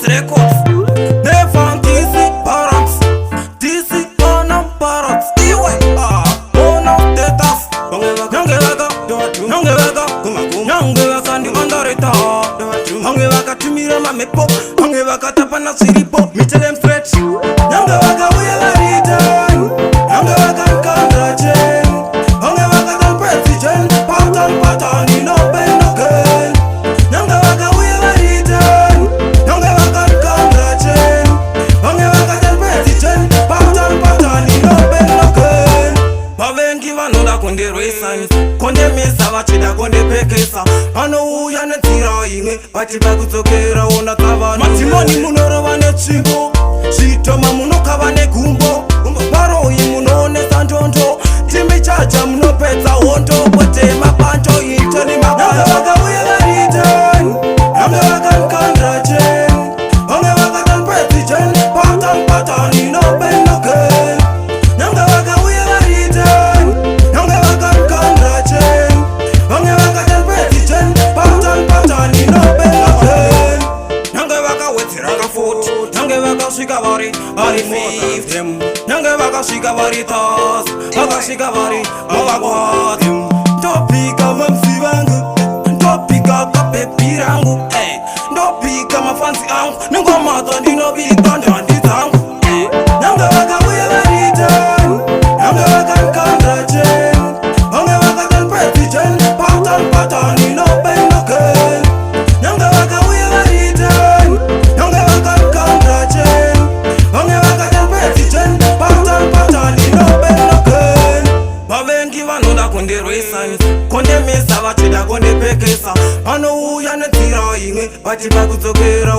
Records. Never DC Parrots. DC Panam Parrots. Iwe. Ono Tetas. Nangewaka. Nangewaka ndi mandareta. Nangewaka tumira mamepo. Nangewaka tapana siripo. Me tell them straight. Nangewaka we are return. Nangewaka nkandra chain. Nangewaka the president. Pattern in open again. Nangewaka we are return. Nangewaka nkandra chain. Nangewaka the president. Pattern in open again. Bavengi vanoda kundirwisa konde mesa vachida kundipekesa vanouya netsira imwe vachiva kudzokera ona kavana matimoni munorova netsvimbo zvitoma munokava negumbo varoyi munoonesa ndondo timichaja munopedza hondo kwetema panto itoni mabaya vakauya varitan vamwe vakankandra chen vamwe vakatanpedzicen patan inopenoken nyange vakauya varitan nyange vakankandra chen vamwe vakatanpedzicen patan inopenoken nyange vakawedzeranga futi nyange vakasvika vari 50 nyange vakasvika vari 1000 vakasvika vari mavakwati ndopika mamsi vangu ndopika kapepi rangu ndopika mafanzi angu nengomata ndinobika ndandi dzangu nyange vakauya varitan nyange vakankandra chen vamwe vakatanpedzicen patan inopenoken nyange vakauya varitan nyange vakankandra chen vamwe vakatanpedzicen patan inopenoken vavengi vanoda kundirwisa kondemesa vachida kundipekesa vanouya netsira imwe vachiva kudzokera